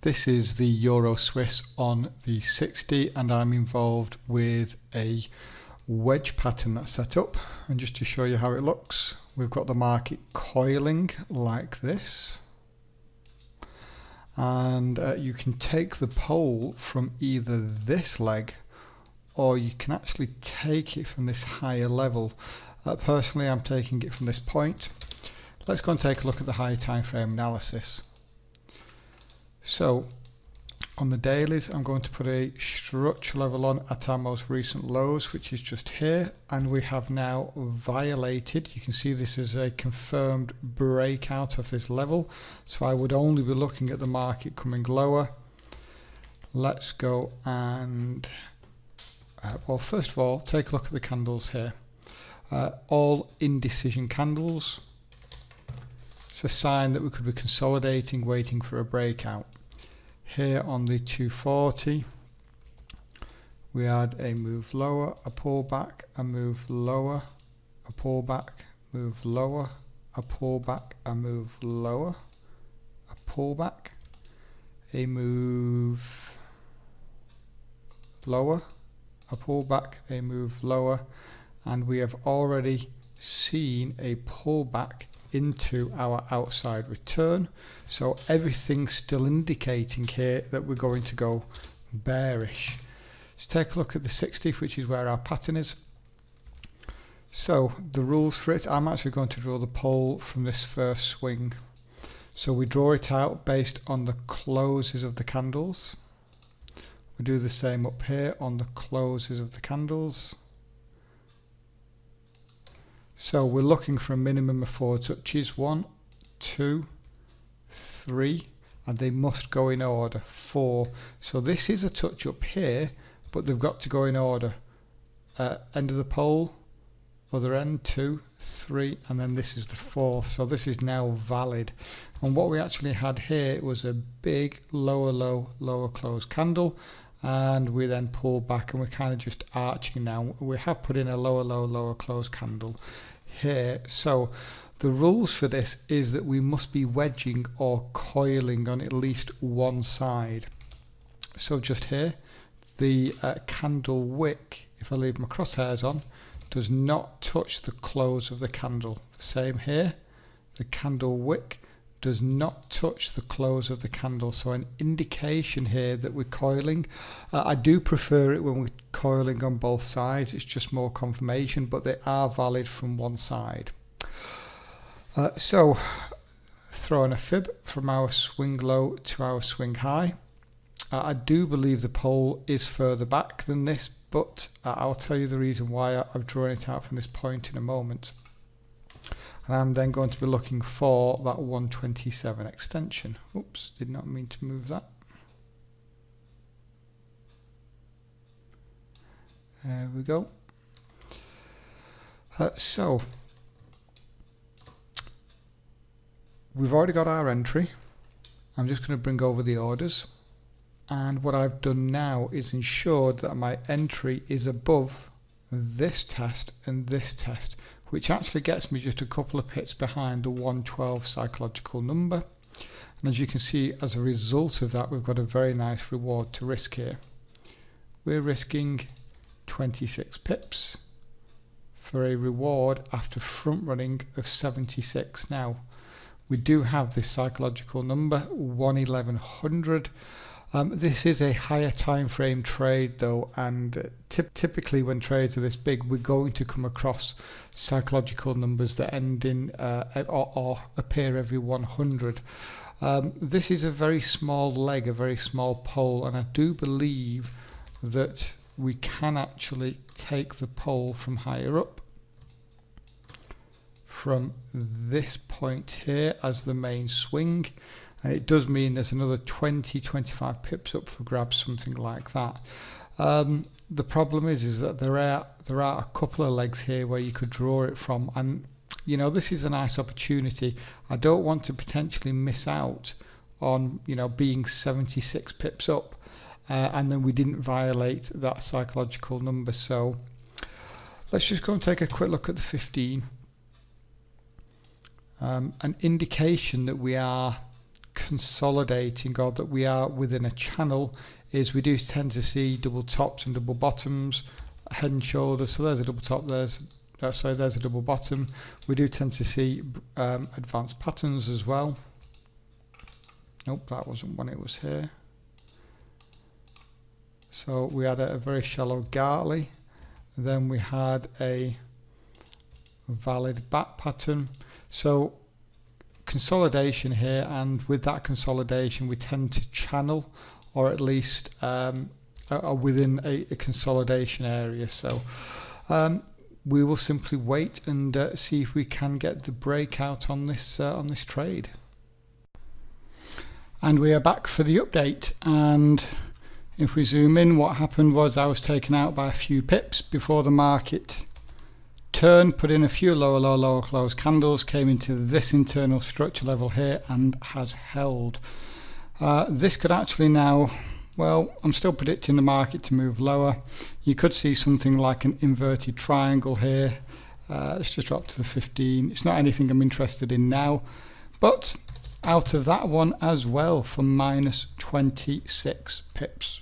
This is the Euro Swiss on the 60 and I'm involved with a wedge pattern that's set up, and just to show you how it looks, we've got the market coiling like this, and you can take the pole from either this leg or you can actually take it from this higher level. Personally, I'm taking it from this point. Let's go and take a look at the higher time frame analysis. So on the dailies, I'm going to put a structure level on at our most recent lows, which is just here, and we have now violated. You can see this is a confirmed breakout of this level, so I would only be looking at the market coming lower. Let's go and well, first of all, take a look at the candles here. All indecision candles. It's a sign that we could be consolidating, waiting for a breakout. Here on the 240, we had a move lower, a pullback, a move lower, a pullback, move lower, a pullback, a move lower, a pullback, a move lower, a pullback, a move lower, and we have already seen a pullback into our outside return, so everything's still indicating here that we're going to go bearish. Let's take a look at the 60, which is where our pattern is. So the rules for it, I'm actually going to draw the pole from this first swing. So we draw it out based on the closes of the candles. We do the same up here on the closes of the candles. So we're looking for a minimum of 4 touches, 1, 2, 3, and they must go in order, 4. So this is a touch up here, but they've got to go in order. End of the pole, other end, 2, 3, and then this is the 4th. So this is now valid. And what we actually had here was a big lower low, lower close candle, and we then pulled back and we're kind of just arching now. We have put in a lower low, lower close candle here. So the rules for this is that we must be wedging or coiling on at least one side. So just here, the candle wick, if I leave my crosshairs on, does not touch the close of the candle. Same here, the candle wick does not touch the close of the candle, so an indication here that we're coiling. I do prefer it when we're coiling on both sides, it's just more confirmation, but they are valid from one side. So throwing a fib from our swing low to our swing high. I do believe the pole is further back than this, but I'll tell you the reason why. I've drawn it out from this point in a moment. And I'm then going to be looking for that 127 extension. Oops, did not mean to move that. There we go. So we've already got our entry. I'm just going to bring over the orders. And what I've done now is ensured that my entry is above this test and this test, which actually gets me just a couple of pips behind the 112 psychological number. And as you can see, as a result of that, we've got a very nice reward to risk here. We're risking 26 pips for a reward after front running of 76. Now, we do have this psychological number, 11100. This is a higher time frame trade though, and typically when trades are this big, we're going to come across psychological numbers that end in or appear every 100. This is a very small leg, a very small pole, and I do believe that we can actually take the pole from higher up, from this point here as the main swing. And it does mean there's another 20-25 pips up for grabs, something like that. The problem is that there are a couple of legs here where you could draw it from, and you know, this is a nice opportunity. I don't want to potentially miss out on, you know, being 76 pips up, and then we didn't violate that psychological number. So let's just go and take a quick look at the 15. An indication that we are consolidating, or that we are within a channel, is we do tend to see double tops and double bottoms, head and shoulders. So there's a double top, there's a double bottom. We do tend to see advanced patterns as well. Nope, that wasn't when it was here. So we had a very shallow Gartley, then we had a valid back pattern. So consolidation here, and with that consolidation we tend to channel, or at least are within a consolidation area. So we will simply wait and see if we can get the breakout on this trade. And we are back for the update, and if we zoom in, what happened was I was taken out by a few pips before the market turned, put in a few lower close candles, came into this internal structure level here and has held. This could actually now, well, I'm still predicting the market to move lower. You could see something like an inverted triangle here. Let's just drop to the 15. It's not anything I'm interested in now, but out of that one as well for minus 26 pips.